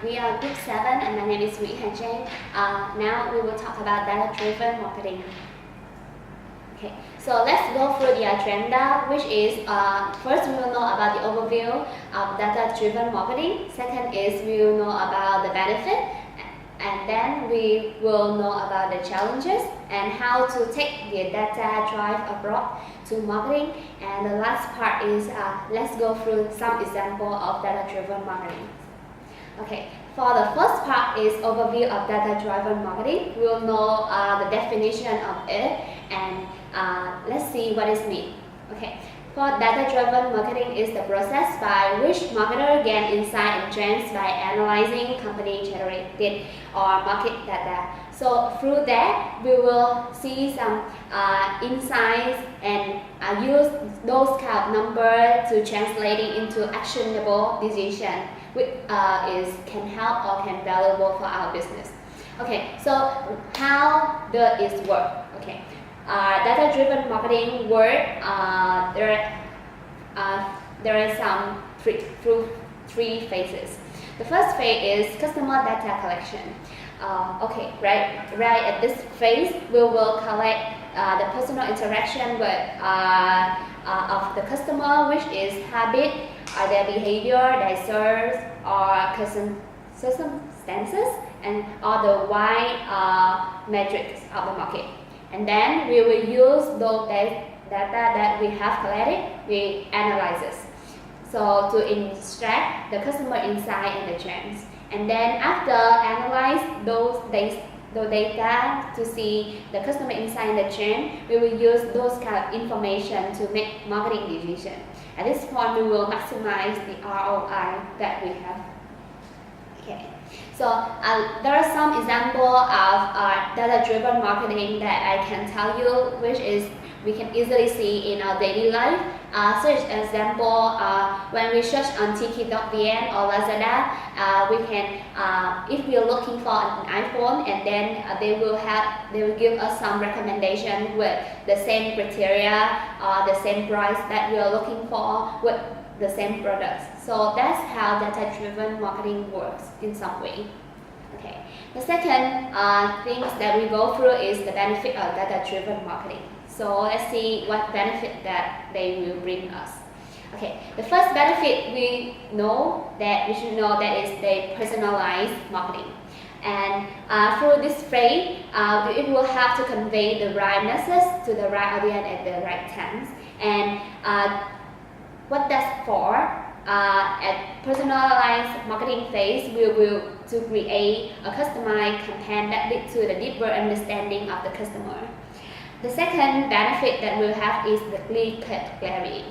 We are Group 7 and my name is Nguyễn Hà Jane. Now we will talk about data-driven marketing. Okay, so let's go through the agenda, which is first we will know about the overview of data-driven marketing. Second is we will know about the benefit, and then we will know about the challenges and how to take the data drive abroad to marketing. And the last part is let's go through some example of data-driven marketing. Okay, for the first part is overview of data-driven marketing. We will know the definition of it, and let's see what it means. Okay, for data-driven marketing is the process by which marketers gain insight and trends by analyzing company-generated or market data. So through that, we will see some insights and use those kind of numbers to translating into actionable decision, which can help or can valuable for our business. Okay, so how does it work? Okay, data-driven marketing work. There are some three phases. The first phase is customer data collection. Okay, right at this phase, we will collect the personal interaction with of the customer, which is habit, their behavior, their search, or circumstances, and all the wide metrics of the market. And then we will use those data that we have collected, we analyze it. So to extract the customer insight and the trends. And then after analyze those data to see the customer insight and the trend, we will use those kind of information to make marketing decisions. At this point, we will maximize the ROI that we have. Okay, so there are some examples of data-driven marketing that I can tell you, which is we can easily see in our daily life. Such example, when we search on Tiki.vn or Lazada, we can, if we are looking for an iPhone, and then they will give us some recommendation with the same criteria or the same price that we are looking for with the same products. So that's how data-driven marketing works in some way. Okay. The second things that we go through is the benefit of data-driven marketing. So let's see what benefit that they will bring us. Okay, the first benefit we should know that is the personalized marketing. And through this phrase, it will have to convey the right message to the right audience at the right time. And what that's for? At personalized marketing phase, we will to create a customized campaign that leads to the deeper understanding of the customer. The second benefit that we'll have is the clear clarity.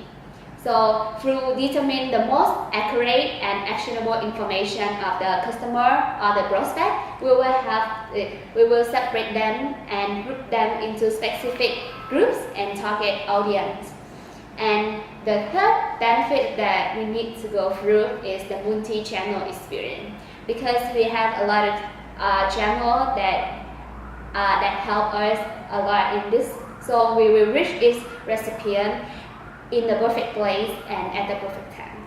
So through determine the most accurate and actionable information of the customer or the prospect, we will separate them and group them into specific groups and target audience. And the third benefit that we need to go through is the multi-channel experience, because we have a lot of channels that help us a lot in this. So we will reach its recipient in the perfect place and at the perfect time.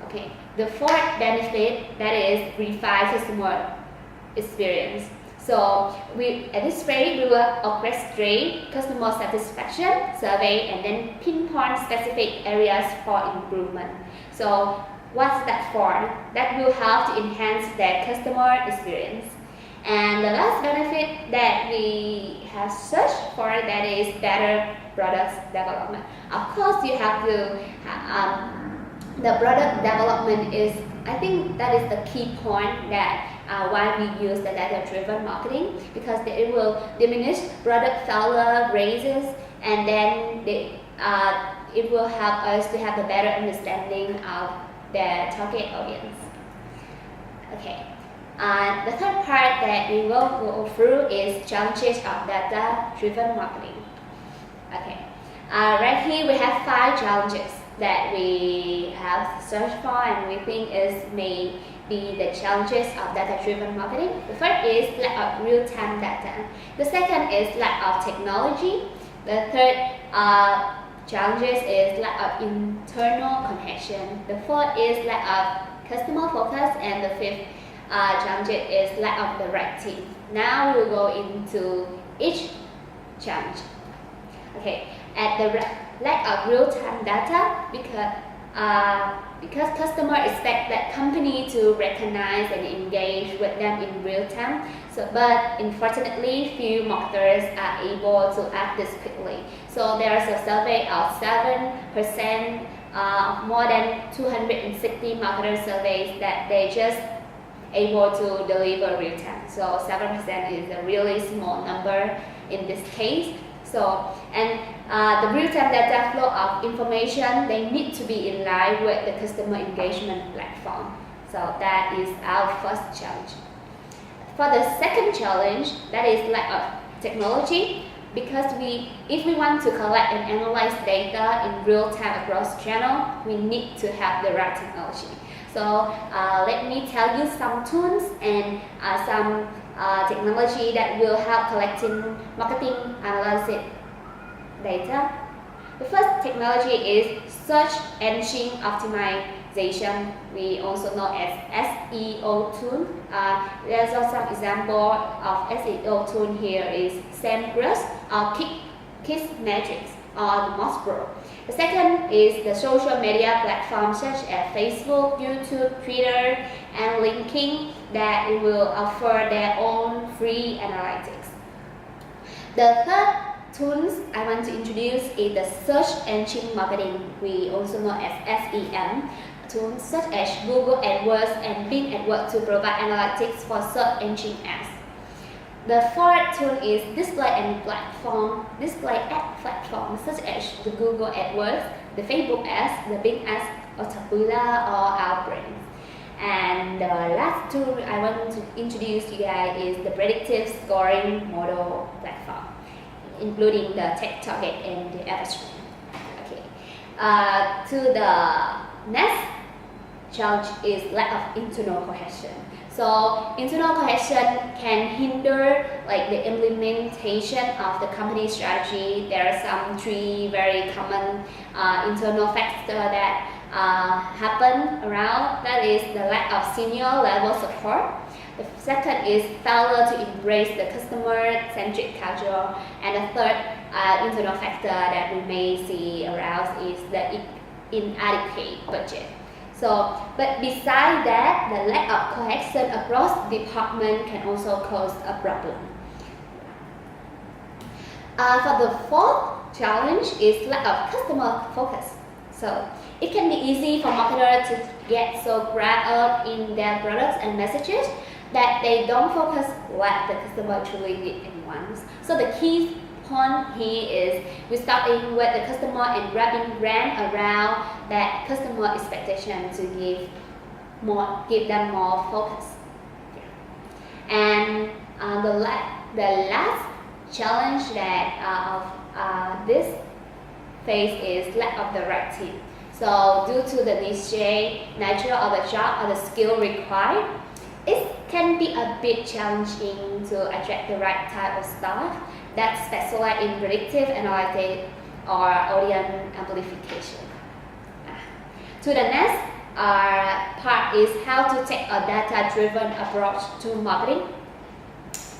Okay. The fourth benefit, that is refine customer experience. So at this phase, we will orchestrate customer satisfaction survey and then pinpoint specific areas for improvement. So what's that for? That will help to enhance their customer experience. And the last benefit that we have searched for, that is better product development. Of course, you have to the product development is, I think that is the key point that why we use the data-driven marketing, because it will diminish product failure rates, and then it will help us to have a better understanding of the target audience. Okay. The third part that we will go through is challenges of data-driven marketing. Okay. Right here we have 5 challenges that we have searched for, and we think may be the challenges of data-driven marketing. The first is lack of real-time data. The second is lack of technology. The third challenges is lack of internal connection. The fourth is lack of customer focus, and the fifth challenge is lack of the right team. Now we will go into each challenge. Okay, at the lack of real-time data because customers expect that company to recognize and engage with them in real time. But unfortunately, few marketers are able to act this quickly. So there is a survey of 7% more than 260 marketer surveys that they just able to deliver real time. So 7% is a really small number in this case. So, and the real-time data flow of information, they need to be in line with the customer engagement platform. So that is our first challenge. For the second challenge, that is lack of technology, because if we want to collect and analyze data in real time across channel, we need to have the right technology. So let me tell you some tools and some technology that will help collecting marketing analysis data. The first technology is search engine optimization, we also know as SEO tool. There's also some example of SEO tool here is SEMrush or Kissmetrics or the Mossbro. The second is the social media platforms such as Facebook, YouTube, Twitter, and LinkedIn that will offer their own free analytics. The third tools I want to introduce is the search engine marketing, we also know as SEM. Tools such as Google AdWords and Bing AdWords to provide analytics for search engine ads. The fourth tool is display ad platforms such as the Google AdWords, the Facebook ads, the Bing ads, or Taboola or Outbrain. And the last tool I want to introduce you guys is the predictive scoring model platform, including the tech target and the advertisement. Okay. To the next challenge is lack of internal cohesion. So internal cohesion can hinder the implementation of the company strategy. There are some three very common internal factors that happen around. That is the lack of senior level support. The second is failure to embrace the customer-centric culture. And the third internal factor that we may see around is the inadequate budget. So, but besides that, the lack of cohesion across department can also cause a problem. For the fourth challenge is lack of customer focus. So, it can be easy for marketers to get so wrapped up in their products and messages that they don't focus what the customer truly needs and wants. So the key point here is we starting with the customer and wrapping brand around that customer expectation to give them more focus. And the last challenge that of this phase is lack of the right team. So due to the nature of the job or the skill required, it can be a bit challenging to attract the right type of staff that specialize in predictive analytics or audience amplification. To the next part is how to take a data-driven approach to marketing.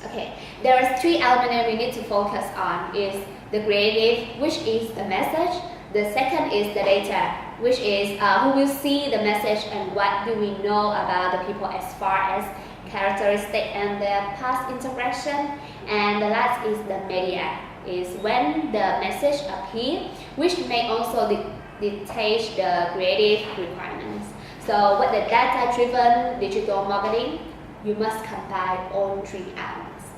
Okay, there are three elements that we need to focus on: is the creative, which is the message. The second is the data, which is who will see the message and what do we know about the people as far as characteristics and their past interaction. And the last is the media, is when the message appears, which may also dictate the creative requirements. So with the data-driven digital marketing, you must combine all three elements.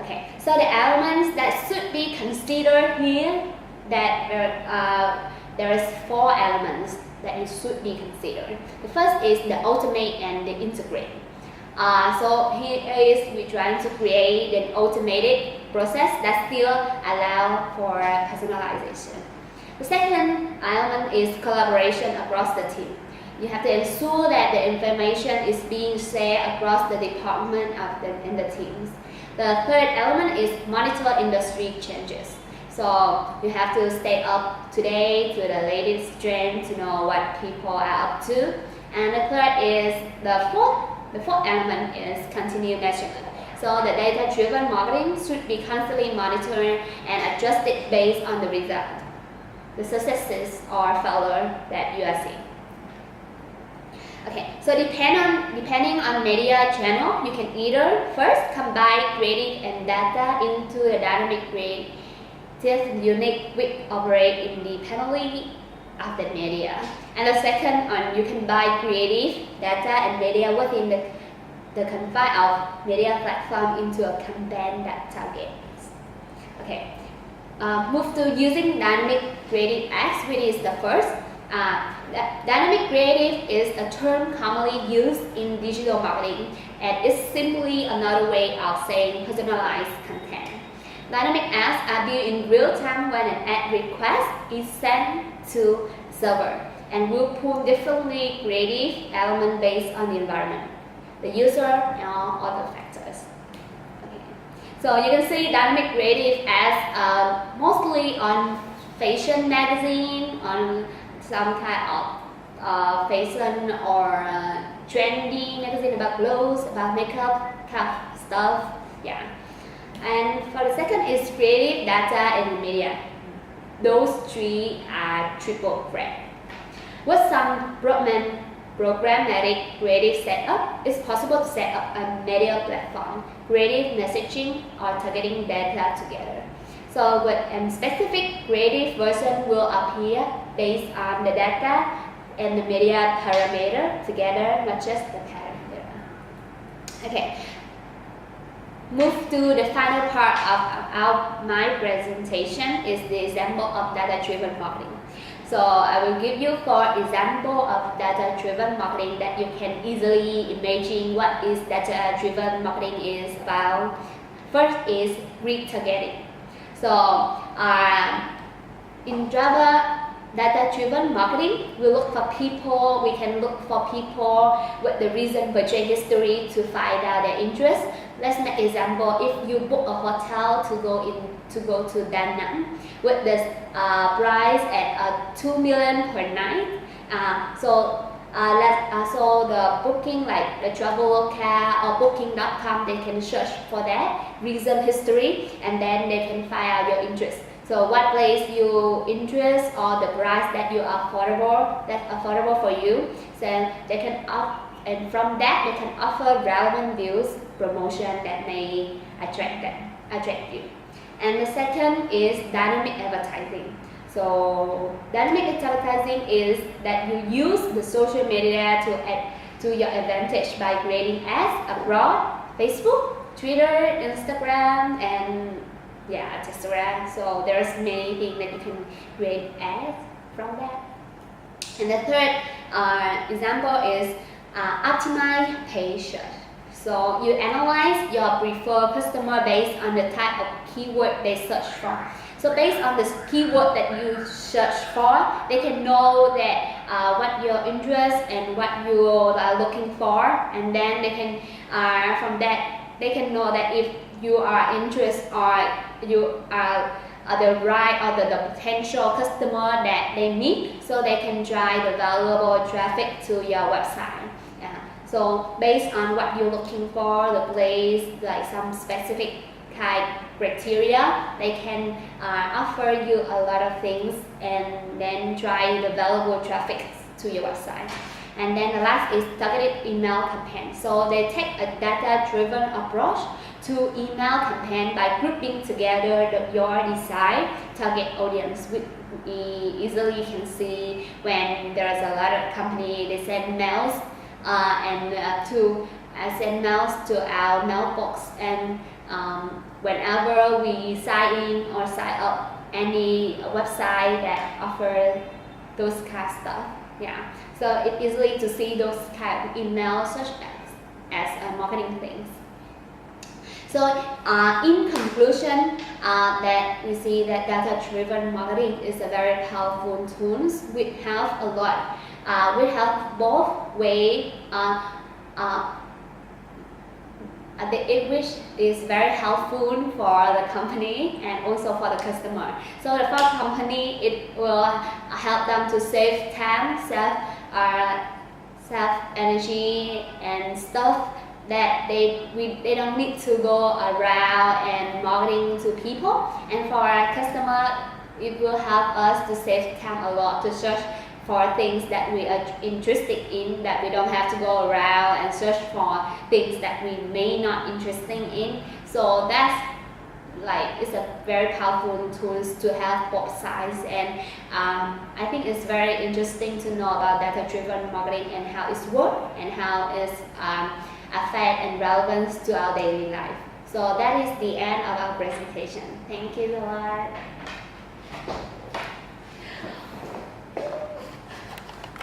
Okay, so the elements that should be considered here, that there is four elements that it should be considered. The first is the automate and the integrate. So here is we're trying to create an automated process that still allow for personalization. The second element is collaboration across the team. You have to ensure that the information is being shared across the department and the teams. The third element is monitor industry changes. So you have to stay up to date to the latest trend to know what people are up to. And the third is the fourth element is continued measurement. So the data-driven marketing should be constantly monitored and adjusted based on the result, the successes or failure that you are seeing. Okay, so depending on media channel, you can either first combine creative and data into the dynamic creative unit which operate independently of the media. And the second one, you can buy creative data and media within the confine of media platform into a campaign that targets. Okay, move to using dynamic creative ads, which is the first. Dynamic creative is a term commonly used in digital marketing, and it's simply another way of saying personalized content. Dynamic ads are built in real time when an ad request is sent to server and will pull differently creative elements based on the environment, the user, and other factors. Okay. So you can see dynamic creative ads mostly on fashion magazine, on some kind of fashion or trendy magazine about clothes, about makeup, kind of stuff. Yeah. And for the second is creative data and media. Those three are triple threat. With some programmatic creative setup, it's possible to set up a media platform, creative messaging, or targeting data together. So with a specific creative version will appear based on the data and the media parameter together, not just the parameter. Okay. Move to the final part of my presentation is the example of data-driven marketing. So I will give you 4 examples of data-driven marketing that you can easily imagine what is data-driven marketing is about. First is retargeting. So in Java data-driven marketing, we can look for people with the recent purchase history to find out their interest. Let's make example, if you book a hotel to go to Da Nang with this price at 2 million per night. So the booking like the Traveloka or Booking.com, they can search for that recent history and then they can find out your interest. So what place you interest or the price that that's affordable for you. So they can and from that they can offer relevant deals, promotion that may attract you. And the second is dynamic advertising. So dynamic advertising is that you use the social media to your advantage by creating ads abroad, Facebook, Twitter, Instagram, and Instagram. So there's many things that you can create ads from that. And the third example is optimize page search. So you analyze your preferred customer based on the type of keyword they search for. So based on this keyword that you search for, they can know that what your interest and what you are looking for, and then they can from that they can know that if you are interested or you are the right or the potential customer that they need, so they can drive the valuable traffic to your website. So based on what you're looking for, the place, like some specific kind criteria, they can offer you a lot of things and then drive the valuable traffic to your website. And then the last is targeted email campaign. So they take a data-driven approach to email campaign by grouping together your desired target audience. We easily can see when there's a lot of company, they send mails send mails to our mailbox, and whenever we sign in or sign up any website that offers those kind of stuff. So it's easily to see those kind of emails such as marketing things. So in conclusion, that we see that data-driven marketing is a very powerful tool which help a lot. We have both way which is very helpful for the company and also for the customer. So for the company, it will help them to save time, save energy and stuff that they don't need to go around and marketing to people. And for our customer, it will help us to save time a lot to search for things that we are interested in, that we don't have to go around and search for things that we may not interested in. So that's like, it's a very powerful tools to have both sides. And I think it's very interesting to know about data-driven marketing and how it's work and how it's affect and relevant to our daily life. So that is the end of our presentation. Thank you a lot.